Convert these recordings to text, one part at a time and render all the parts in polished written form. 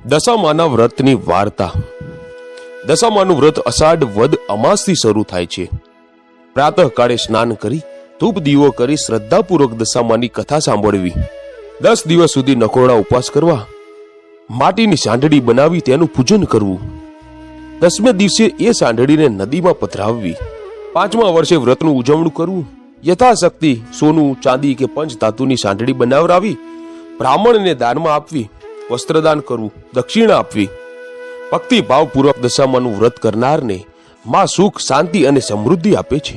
દશામાના વ્રતની વાર્તા। દશામાનું વ્રત અષાઢ વદ અમાસથી શરૂ થાય છે। પ્રાતઃકાળે સ્નાન કરી ધૂપ દીવો કરી શ્રદ્ધાપૂર્વક દશામાની કથા સાંભળવી, 10 દિવસ સુધી નકોરડા ઉપવાસ કરવા, માટીની સાંઢળી બનાવી તેનું પૂજન કરવું, 10મે દિવસે એ સાંઢળીને નદીમાં પધરાવવી, 5મા વર્ષે વ્રતનું ઉજવણું કરવું, યથાશક્તિ સોનું ચાંદી કે પંચ ધાતુની સાંઢળી બનાવરાવી બ્રાહ્મણને દાનમાં આપવી, વસ્ત્રદાન કરવું, દક્ષિણા આપવી। ભક્તિ ભાવપૂર્વક દશામાનું વ્રત કરનારને માં સુખ શાંતિ અને સમૃદ્ધિ આપે છે।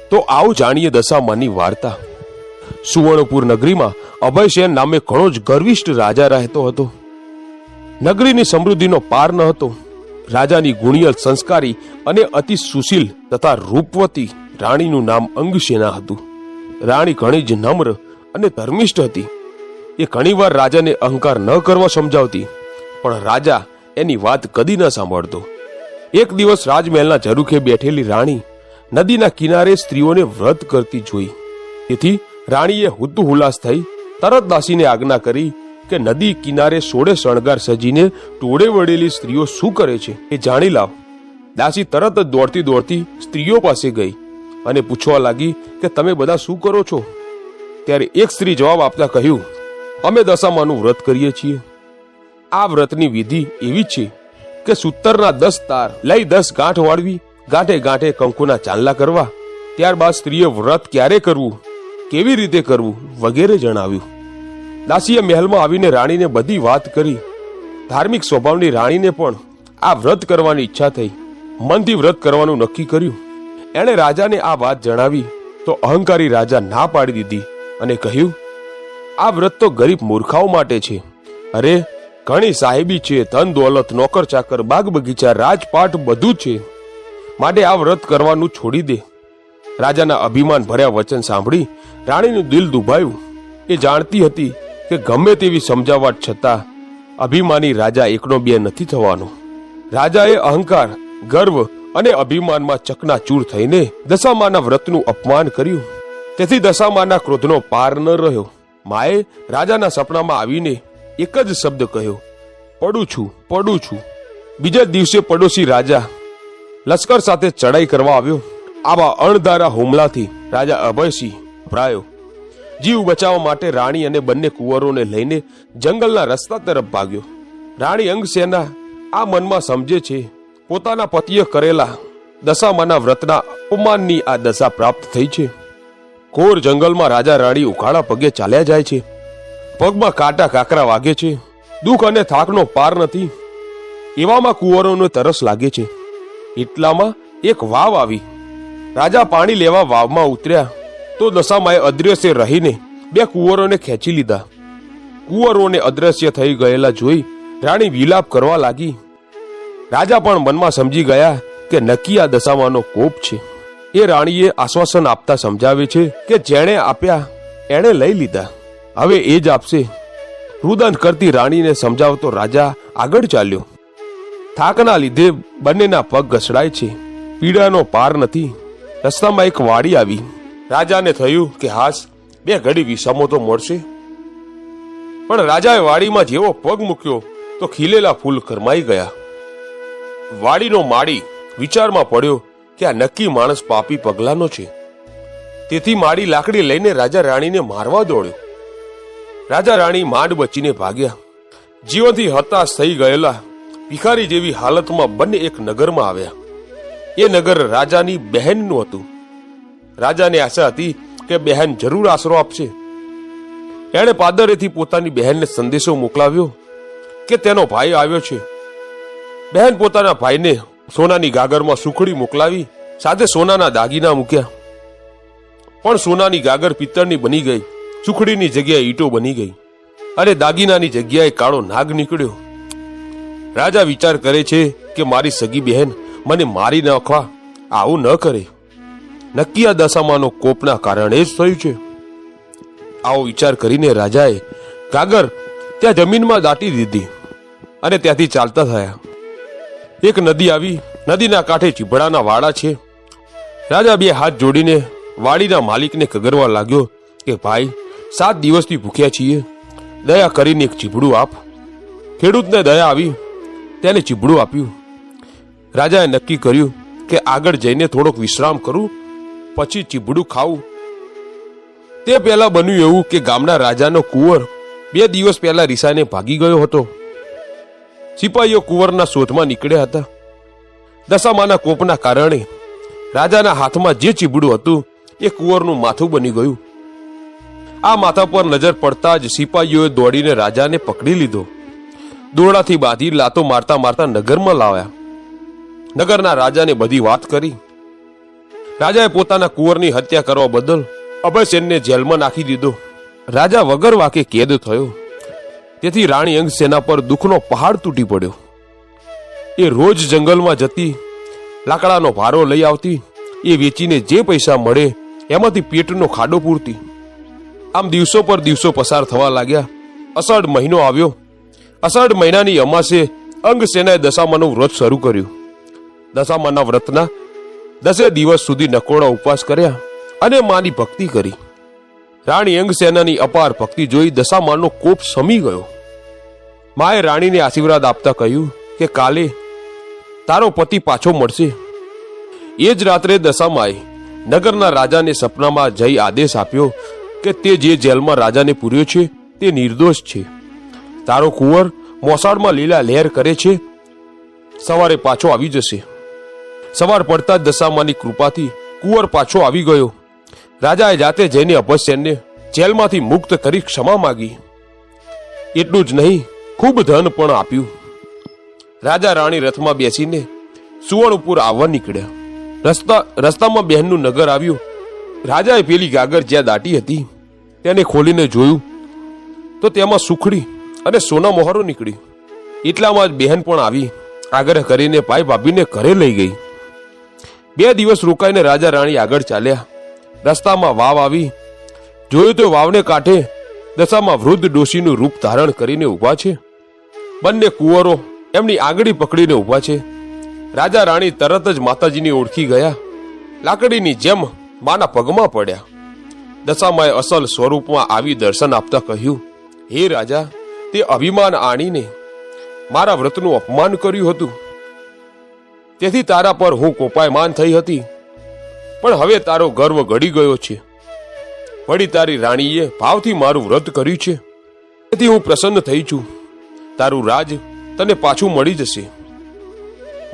તો આવો જાણીએ દશામાની વાર્તા। સુવર્ણપુર નગરીમાં અભયસેન નામે ઘણો જ ગર્વિષ્ઠ રાજા રહેતો હતો। નગરીની સમૃદ્ધિનો પાર ન હતો। રાજાની ગુણિયલ, સંસ્કારી અને અતિ સુશીલ તથા રૂપવતી રાણીનું નામ અંગસેના હતું। રાણી ઘણી જ નમ્ર અને ધર્મિષ્ઠ હતી। એ ઘણીવાર રાજાને અહંકાર ન કરવા સમજાવતી, પણ રાજા એની વાત કદી ન સાંભળતો। એક દિવસ રાજમહેલના ઝરૂખે બેઠેલી રાણી નદીના કિનારે સ્ત્રીઓને વ્રત કરતી જોઈ। તેથી રાણીએ હુતુહુલાસ થઈ તરત દાસીને આજ્ઞા કરી કે નદી કિનારે 16 શણગાર સજીને ટોળે વળેલી સ્ત્રીઓ શું કરે છે એ જાણી લાવ। દાસી તરત જ દોડતી દોડતી સ્ત્રીઓ પાસે ગઈ અને પૂછવા લાગી કે તમે બધા શું કરો છો? ત્યારે એક સ્ત્રી જવાબ આપતા કહ્યું, અમે દશામાનું વ્રત કરીએ છીએ। આ વ્રતની વિધિ એવી છે કે સૂતરના 10 તાર લઈ 10 ગાંઠ વાળવી, ગાંઠે ગાંઠે કંકુના ચાંદલા કરવા, ત્યારબાદ સ્ત્રીએ વ્રત ક્યારે કરવું, કેવી રીતે કરવું વગેરે જણાવ્યું। દાસીએ મહેલમાં આવીને રાણીને બધી વાત કરી। ધાર્મિક સ્વભાવની રાણીને પણ આ વ્રત કરવાની ઈચ્છા થઈ। મનથી વ્રત કરવાનું નક્કી કર્યું। એણે રાજાને આ વાત જણાવી તો અહંકારી રાજા ના પાડી દીધી અને કહ્યું, આ વ્રત તો ગરીબ મૂર્ખાઓ માટે છે। અરે ઘણી સાહેબી છે, ધન દોલત, નોકર ચાકર, બાગ બગીચા, રાજપાટ બધું છે, માટે આ વ્રત કરવાનું છોડી દે। રાજાના અભિમાન ભર્યા વચન સાંભળી રાણીનું દિલ દુભાયું। એ જાણતી હતી કે ગમે તેવી સમજાવટ છતાં અભિમાની રાજા એકનો બે નથી થવાનો। રાજાએ અહંકાર, ગર્વ અને અભિમાનમાં ચકનાચૂર થઈને દશામાના વ્રતનું અપમાન કર્યું। તેથી દશામાના ક્રોધનો પાર ન રહ્યો। માએ રાજાના સપનામાં આવીને એક જ શબ્દ કહ્યો, પડું છું, પડું છું। બીજા દિવસે પડોશી રાજા લશ્કર સાથે ચડાઈ કરવા આવ્યો। આવા અણધારા હુમલાથી રાજા અભયસિંહ ગભરાયો। જીવ બચાવવા માટે રાણી અને બંને કુંવરોને લઈને જંગલના રસ્તા તરફ ભાગ્યો। રાણી અંગસેના આ મનમાં સમજે છે પોતાના પતિએ કરેલા દશામાના વ્રતના અપમાનની આ દશા પ્રાપ્ત થઈ છે। ઘોર જંગલમાં રાજા રાણી ઉઘાડા પગે ચાલ્યા જાય છે। પગમાં કાંટા કાકરા વાગે છે। દુઃખ અને થાકનો પાર નથી। એવામાં કુંવરોને તરસ લાગે છે। એટલામાં એક વાવ આવી। રાજા પાણી લેવા વાવમાં ઉતર્યા તો દશામાએ અદ્રશ્ય રહીને 2 કુંવરોને ખેંચી લીધા। કુંવરોને અદ્રશ્ય થઈ ગયેલા જોઈ રાણી વિલાપ કરવા લાગી। રાજા પણ મનમાં સમજી ગયા કે નક્કી આ દશામાનો કોપ છે। એ રાણીએ આશ્વાસન આપતા સમજાવે છે કે જેણે આપ્યા એણે લઈ લીધા, હવે એ જ આપશે। રુદન કરતી રાણીને સમજાવતો રાજા આગળ ચાલ્યો। થાકના લીધે બંનેના પગ ઘસડાય છે, પીડાનો પાર નથી। રસ્તામાં એક વાડી આવી। રાજાને થયું કે હાસ 2 ઘડી વિસામો તો મળશે, પણ રાજાએ વાડીમાં જેવો પગ મૂક્યો તો ખીલેલા ફૂલ કરમાઈ ગયા। વાડીનો માળી વિચારમાં પડ્યો કે આ નક્કી માણસ પાપી પગલાનો છે। તેથી માળી લાકડી લઈને રાજા રાણીને મારવા દોડ્યો। રાજા રાણી માંડ બચીને ભાગ્યા। જીવનથી હતાશ થઈ ગયેલા ભિખારી જેવી હાલતમાં બંને એક નગરમાં આવ્યા। એ નગર રાજાની બહેનનું હતું। રાજાને આશા હતી કે બહેન જરૂર આશરો આપશે। એણે પાદરેથી પોતાની બહેનને સંદેશો મોકલાવ્યો કે તેનો ભાઈ આવ્યો છે। બહેન પોતાના ભાઈને સોનાની ગાગરમાં સુખડી મોકલાવી, સાથે સોનાના દાગીના મૂક્યા। પણ સોનાની ગાગર પિત્તળની બની ગઈ, સુખડીની જગ્યાએ ઈંટો બની ગઈ અને દાગીનાની જગ્યાએ કાળો નાગ નીકળ્યો। રાજા વિચાર કરે છે કે મારી સગી બહેન મને મારી નાખવા આવું ન કરે, નક્કી આ દશામાનો કોપના કારણે જ થયું છે। આવો વિચાર કરીને રાજાએ ગાગર ત્યાં જમીનમાં દાટી દીધી અને ત્યાંથી ચાલતા થયા। એક નદી આવી। નદીના કાંઠે ચીભડાના વાડા છે। રાજા 2 હાથ જોડીને વાડીના માલિકને કગરવા લાગ્યો કે ભાઈ 7 દિવસથી ભૂખ્યા છીએ, દયા કરીને એક ચીભડું આપ। ખેડૂતને દયા આવી, તેને ચીબડું આપ્યું. રાજાએ નક્કી કર્યું કે આગળ જઈને થોડોક વિશ્રામ કરું, પછી ચીબડું ખાવું. તે પહેલા બન્યું એવું કે ગામના રાજાનો કુંવર 2 દિવસ પહેલા રીસાઈને ભાગી ગયો હતો. સિપાહીઓ કુંવરના શોધમાં નીકળ્યા હતા. દશામાના કોપના કારણે રાજાના હાથમાં જે ચીબડું હતું એ કુંવરનું માથું બની ગયું. આ માથા પર નજર પડતા જ સિપાહીઓએ દોડીને રાજાને પકડી લીધો. દોરડાથી બાંધી લાતો મારતા મારતા નગરમાં લાવ્યા. નગરના રાજાને બધી વાત કરી. રાજાએ પોતાના કુંવરની હત્યા કરવા બદલ અભયસેનને જેલમાં નાખી દીધો. રાજા વગર વાકે કેદ થયો. તેથી રાણી અંગસેના પર દુઃખનો પહાડ તૂટી પડ્યો. એ રોજ જંગલમાં જતી, લાકડાનો ભારો લઈ આવતી, એ વેચીને જે પૈસા મળે એમાંથી પેટનો ખાડો પૂરતી. આમ દિવસો પર દિવસો પસાર થવા લાગ્યા. અષાઢ મહિનો આવ્યો. અષાઢ મહિનાની અમાસે અંગસેનાએ દશામાનું વ્રત શરૂ કર્યું. દશામાના વ્રતના 10 દિવસ સુધી નકોડા ઉપવાસ કર્યા અને માની ભક્તિ કરી. રાણી અંગસેનાની અપાર ભક્તિ જોઈ દશામાનો કોપ શમી ગયો. માએ રાણીને આશીર્વાદ આપતા કહ્યું કે કાલે તારો પતિ પાછો મળશે. એ જ રાત્રે દશામાએ નગરના રાજાને સપનામાં જઈ આદેશ આપ્યો કે તે જે જેલમાં રાજાને પૂર્યો છે તે નિર્દોષ છે. તારો કુંવર મોસાળમાં લીલા લહેર કરે છે, સવારે પાછો આવી જશે. સવાર પડતા જ દશામાની કૃપાથી કુંવર પાછો આવી ગયો. રાજાએ જાતે જઈને અભયસેનને જેલમાંથી મુક્ત કરી ક્ષમા માગી. એટલું જ નહીં, ખૂબ ધન પણ આપ્યું. રાજા રાણી રથમાં બેસીને સુવર્ણપુર આવવા નીકળ્યા. રસ્તામાં બહેનનું નગર આવ્યું. રાજાએ પેલી ગાગર જ્યાં દાટી હતી તેને ખોલીને જોયું તો તેમાં સુખડી અને સોના મોહરો નીકળી. એટલામાં જ બહેન પણ આવી. આગ્રહ કરીને ભાઈ ભાભીને ઘરે લઈ ગઈ. 2 દિવસ રોકાઈને રાજા રાણી આગળ ચાલ્યા. રસ્તામાં વાવ આવી. જોયું તો વાવને કાંઠે દશામાં વૃદ્ધ ડોશીનું રૂપ ધારણ કરીને ઊભા છે. બંને કુંવરો એમની આંગળી પકડીને ઊભા છે. રાજા રાણી તરત જ માતાજીને ઓળખી ગયા. લાકડીની જેમ માના પગમાં પડ્યા. દશામાએ અસલ સ્વરૂપમાં આવી દર્શન આપતા કહ્યું, હે રાજા, તે અભિમાન આણીને મારા વ્રતનું અપમાન કર્યું હતું. તેથી તારા પર હું કોપાયમાન થઈ હતી, પણ હવે તારો ગર્વ ગળી ગયો છે. વળી તારી રાણીએ ભાવથી મારું વ્રત કર્યું છે, તેથી હું પ્રસન્ન થઈ છું. તારું રાજ તને પાછું મળી જશે.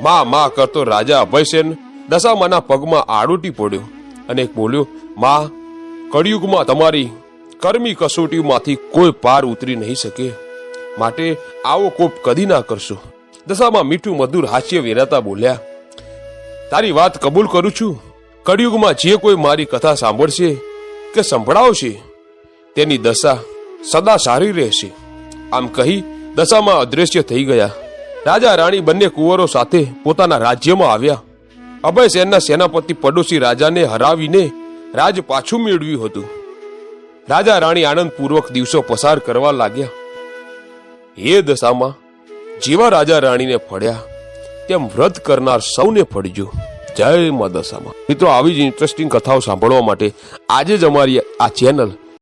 મા કરતો રાજા અભયસેન દશામાના પગમાં આડોટી પડ્યો અને બોલ્યો, મા, કળિયુગમાં તમારી કર્મી કસોટીમાંથી કોઈ પાર ઉતરી નહીં શકે, માટે આવો કોપ કદી ના કરશો. દશામાં મીઠું મધુર હાસ્ય વેરાતા બોલ્યા, તારી વાત કબૂલ કરું છું. કળિયુગમાં જે કોઈ મારી કથા સાંભળશે કે સંભળાવશે તેની દશા સદા સારી રહેશે. આમ કહી દશામાં અદ્રશ્ય થઈ ગયા. રાજા રાણી બંને કુંવરો સાથે પોતાના રાજ્યમાં આવ્યા. અભયસેનના સેનાપતિ પડોશી રાજાને હરાવીને રાજ પાછું મેળવ્યું હતું. રાજા રાણી આનંદપૂર્વક દિવસો પસાર કરવા લાગ્યા. એ દશામાં જેવા રાજા રાણીને ફળ્યા તેમ વ્રત કરનાર સૌને ફળજો. જય મા દશામાં. મિત્રો, આવી જ ઇન્ટરેસ્ટિંગ કથાઓ સાંભળવા માટે આજે જ અમારી આ ચેનલ